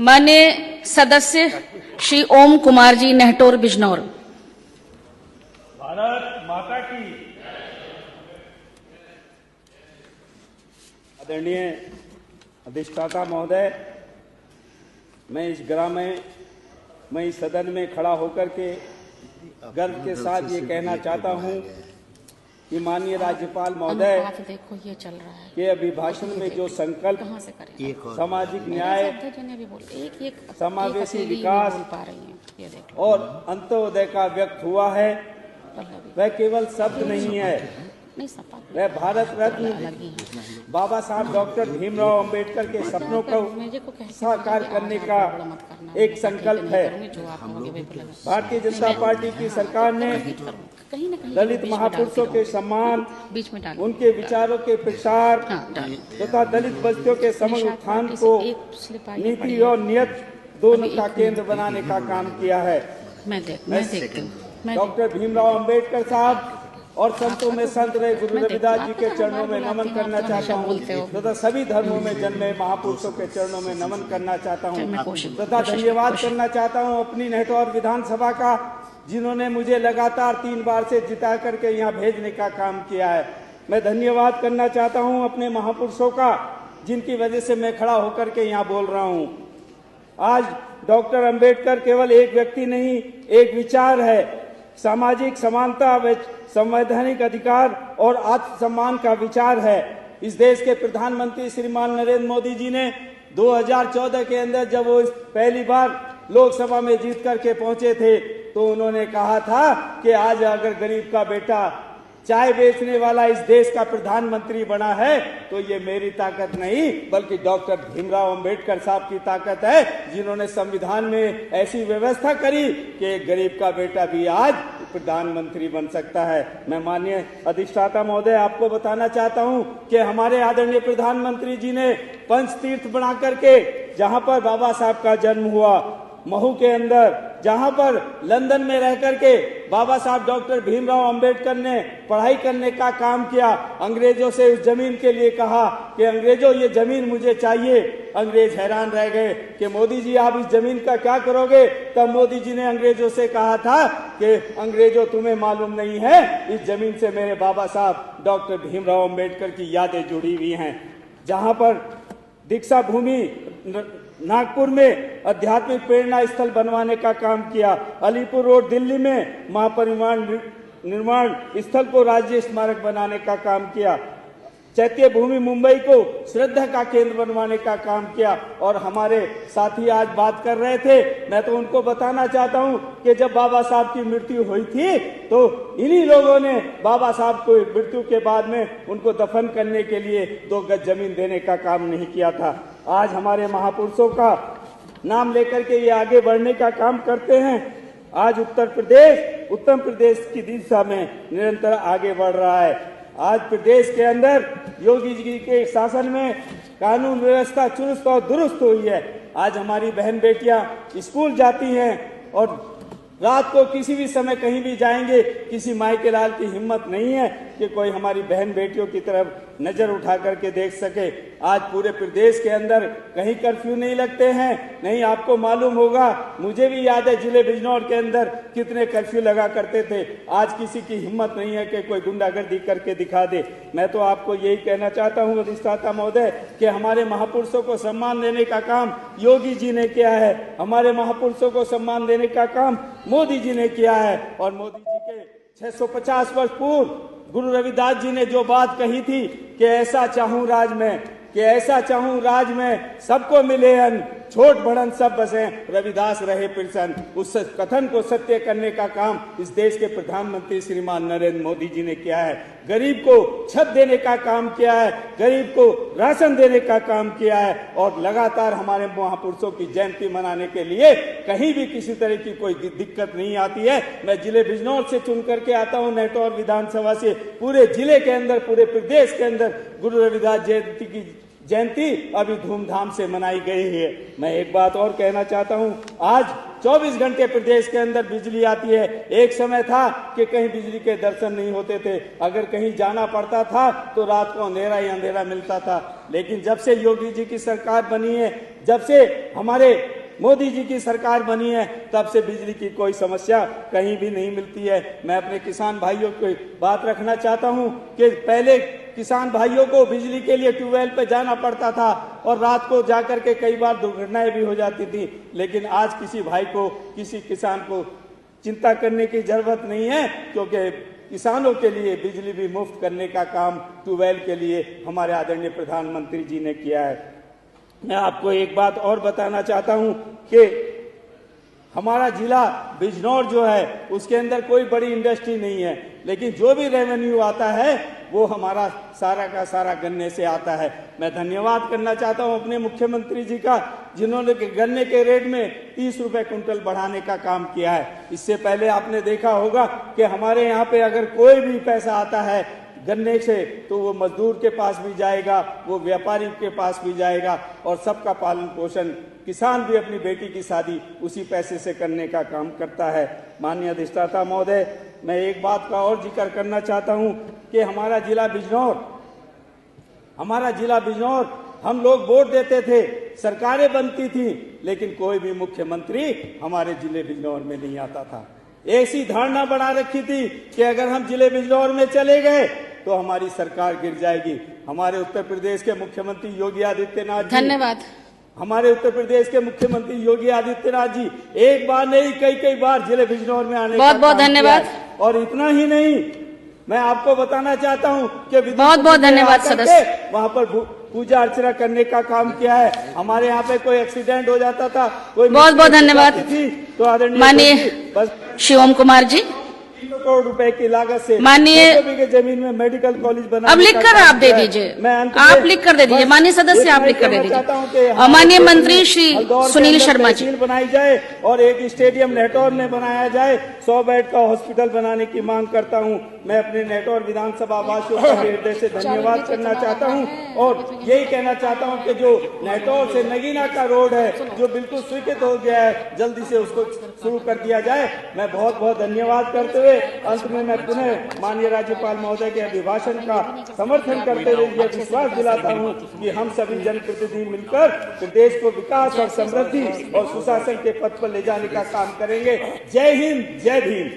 माननीय सदस्य श्री ओम कुमार जी, नेहटोर बिजनौर। भारत माता की। आदरणीय अधिष्ठाता महोदय, मैं इस सदन में खड़ा होकर के गर्व के साथ ये कहना चाहता हूँ कि माननीय राज्यपाल महोदय देखो ये चल रहा है के अभिभाषण में जो संकल्प सामाजिक न्याय, समावेशी विकास और अंत्योदय का व्यक्त हुआ है, वह केवल शब्द नहीं है, वह भारत रत्न बाबा साहब डॉक्टर भीमराव अंबेडकर के सपनों को साकार करने का एक संकल्प है। भारतीय जनता पार्टी की सरकार ने दलित महापुरुषों के सम्मान, उनके विचारों के प्रसार तथा दलित बस्तियों के समग्र उत्थान को नीति और नियत दोनों का केंद्र बनाने का काम किया है। डॉक्टर भीमराव अंबेडकर साहब और संतों में संत रहे गुरु रविदास जी के चरणों में नमन करना चाहता हूँ तथा सभी धर्मों में जन्मे महापुरुषों के चरणों में नमन करना चाहता हूँ तथा धन्यवाद करना चाहता हूँ अपनी नेहटौर विधानसभा का, जिन्होंने मुझे लगातार 3 बार से जिता करके यहाँ भेजने का काम किया है। मैं धन्यवाद करना चाहता हूँ अपने महापुरुषों का, जिनकी वजह से मैं खड़ा होकर के यहाँ बोल रहा हूँ। आज डॉक्टर अंबेडकर केवल एक व्यक्ति नहीं, एक विचार है। सामाजिक समानता, संवैधानिक अधिकार और आत्मसम्मान का विचार है। इस देश के प्रधानमंत्री श्रीमान नरेंद्र मोदी जी ने 2014 के अंदर जब वो पहली बार लोकसभा में जीत करके पहुंचे थे, तो उन्होंने कहा था कि आज अगर गरीब का बेटा चाय बेचने वाला इस देश का प्रधानमंत्री बना है तो ये मेरी ताकत नहीं बल्कि डॉक्टर भीमराव अंबेडकर साहब की ताकत है, जिन्होंने संविधान में ऐसी व्यवस्था करी कि एक गरीब का बेटा भी आज प्रधानमंत्री बन सकता है। मैं माननीय अधिष्ठाता महोदय आपको बताना चाहता हूं कि हमारे आदरणीय प्रधानमंत्री जी ने पंचतीर्थ बना करके, जहां पर बाबा साहब का जन्म हुआ महू के अंदर, जहां पर लंदन में रह करके बाबा साहब डॉक्टर भीमराव अंबेडकर ने पढ़ाई करने का काम किया, अंग्रेजों से उस जमीन के लिए कहा कि अंग्रेजों ये जमीन मुझे चाहिए। अंग्रेज हैरान रह गए कि मोदी जी आप इस जमीन का क्या करोगे। तब मोदी जी ने अंग्रेजों से कहा था कि अंग्रेजों तुम्हें मालूम नहीं है, इस जमीन से मेरे बाबा साहब डॉक्टर भीमराव अंबेडकर की यादें जुड़ी हुई हैं। जहां पर दीक्षा भूमि नागपुर में आध्यात्मिक प्रेरणा स्थल बनवाने का काम किया, अलीपुर रोड दिल्ली में महापरिनिर्वाण निर्माण स्थल को राज्य स्मारक बनाने का काम किया, चैत्य भूमि मुंबई को श्रद्धा का केंद्र बनवाने का काम किया। और हमारे साथी आज बात कर रहे थे, मैं तो उनको बताना चाहता हूं कि जब बाबा साहब की मृत्यु हुई थी तो इन्हीं लोगों ने बाबा साहब को मृत्यु के बाद में उनको दफन करने के लिए 2 गज जमीन देने का काम नहीं किया था। आज हमारे महापुरुषों का नाम लेकर के ये आगे बढ़ने का काम करते हैं। आज उत्तर प्रदेश की दिशा में निरंतर आगे बढ़ रहा है। आज प्रदेश के अंदर योगी जी के शासन में कानून व्यवस्था चुस्त और दुरुस्त हुई है। आज हमारी बहन बेटियां स्कूल जाती हैं और रात को किसी भी समय कहीं भी जाएंगे, किसी माई के लाल की हिम्मत नहीं है कि कोई हमारी बहन बेटियों की तरफ नजर उठा करके देख सके। आज पूरे प्रदेश के अंदर कहीं कर्फ्यू नहीं लगते हैं। नहीं, आपको मालूम होगा, मुझे भी याद है जिले बिजनौर के अंदर कितने कर्फ्यू लगा करते थे। आज किसी की हिम्मत नहीं है कि कोई गुंडागर्दी करके दिखा दे। मैं तो आपको यही कहना चाहता हूं अधिष्ठाता महोदय कि हमारे महापुरुषों को सम्मान देने का काम योगी जी ने किया है, हमारे महापुरुषों को सम्मान देने का काम मोदी जी ने किया है। और मोदी जी के 650 वर्ष पूर्व गुरु रविदास जी ने जो बात कही थी कि ऐसा चाहूं राज में, कि ऐसा चाहूं राज में सबको मिले अन्न, छोट बड़न सब बसे, रविदास रहे प्रसन्न। उस कथन को सत्य करने का काम इस देश के प्रधानमंत्री श्रीमान नरेंद्र मोदी जी ने किया है। गरीब को छत देने का काम किया है, गरीब को राशन देने का काम किया है और लगातार हमारे महापुरुषों की जयंती मनाने के लिए कहीं भी किसी तरह की कोई दिक्कत नहीं आती है। मैं जिले बिजनौर से चुन करके आता हूं, नेहटौर विधानसभा से। पूरे जिले के अंदर, पूरे प्रदेश के अंदर गुरु रविदास जयंती की जयंती अभी धूमधाम से मनाई गई है। मैं एक बात और कहना चाहता हूं, आज 24 घंटे प्रदेश के अंदर बिजली आती है। एक समय था कि कहीं बिजली के दर्शन नहीं होते थे, अगर कहीं जाना पड़ता था तो रात को अंधेरा ही अंधेरा मिलता था। लेकिन जब से योगी जी की सरकार बनी है, जब से हमारे मोदी जी की सरकार बनी है, तब से बिजली की कोई समस्या कहीं भी नहीं मिलती है। मैं अपने किसान भाइयों को बात रखना चाहता हूं कि पहले किसान भाइयों को बिजली के लिए ट्यूबवेल पे जाना पड़ता था और रात को जाकर के कई बार दुर्घटनाएं भी हो जाती थी। लेकिन आज किसी भाई को, किसी किसान को चिंता करने की जरूरत नहीं है, क्योंकि किसानों के लिए बिजली भी मुफ्त करने का काम ट्यूबवेल के लिए हमारे आदरणीय प्रधानमंत्री जी ने किया है। मैं आपको एक बात और बताना चाहता हूं कि हमारा जिला बिजनौर जो है उसके अंदर कोई बड़ी इंडस्ट्री नहीं है, लेकिन जो भी रेवेन्यू आता है वो हमारा सारा का सारा गन्ने से आता है। मैं धन्यवाद करना चाहता हूं अपने मुख्यमंत्री जी का, जिन्होंने गन्ने के रेट में 30 रुपए कुंटल बढ़ाने का काम किया है। इससे पहले आपने देखा होगा कि हमारे यहाँ पे अगर कोई भी पैसा आता है गन्ने से तो वो मजदूर के पास भी जाएगा, वो व्यापारी के पास भी जाएगा, और सबका पालन पोषण, किसान भी अपनी बेटी की शादी उसी पैसे से करने का काम करता है। माननीय अधिष्ठाता महोदय, मैं एक बात का और जिक्र करना चाहता हूं कि हमारा जिला बिजनौर हम लोग वोट देते थे, सरकारें बनती थी, लेकिन कोई भी मुख्यमंत्री हमारे जिले बिजनौर में नहीं आता था। ऐसी धारणा बना रखी थी कि अगर हम जिले बिजनौर में चले गए तो हमारी सरकार गिर जाएगी। हमारे उत्तर प्रदेश के मुख्यमंत्री योगी आदित्यनाथ जी, धन्यवाद। हमारे उत्तर प्रदेश के मुख्यमंत्री योगी आदित्यनाथ जी एक बार नहीं कई बार जिले बिजनौर में आने बहुत बहुत धन्यवाद। और इतना ही नहीं, मैं आपको बताना चाहता हूं कि बहुत बहुत धन्यवाद सदस्य, वहां पर पूजा अर्चना करने का काम किया है। हमारे यहाँ पे कोई एक्सीडेंट हो जाता था, कोई बहुत बहुत धन्यवाद तो आदरणीय माननीय बस श्री ओम कुमार जी, 3 करोड़ रुपए की लागत से माननीय के जमीन में मेडिकल कॉलेज बना। अब लिख कर आप दे दीजिए, आप लिख कर दे दीजिए, माननीय सदस्य आप लिख कर दे दीजिए। माननीय मंत्री श्री सुनील शर्मा जी, बनाई जाए और एक स्टेडियम नेटौर में बनाया जाए, 100 बेड का हॉस्पिटल बनाने की मांग करता हूं। मैं अपने नेटौर विधानसभा वासियों का हृदय से धन्यवाद करना चाहता हूं और यही कहना चाहता हूं कि जो नेटौर से नगीना का रोड है जो बिल्कुल स्वीकृत हो गया है, जल्दी से उसको शुरू कर दिया जाए। मैं बहुत बहुत धन्यवाद करते हुए अंत में मैं पुनः माननीय राज्यपाल महोदय के अभिभाषण का समर्थन करते हुए यह विश्वास दिलाता हूं कि हम सभी जनप्रतिनिधि मिलकर प्रदेश को विकास और समृद्धि और सुशासन के पथ पर ले जाने का काम करेंगे। जय हिंद, जय भीम।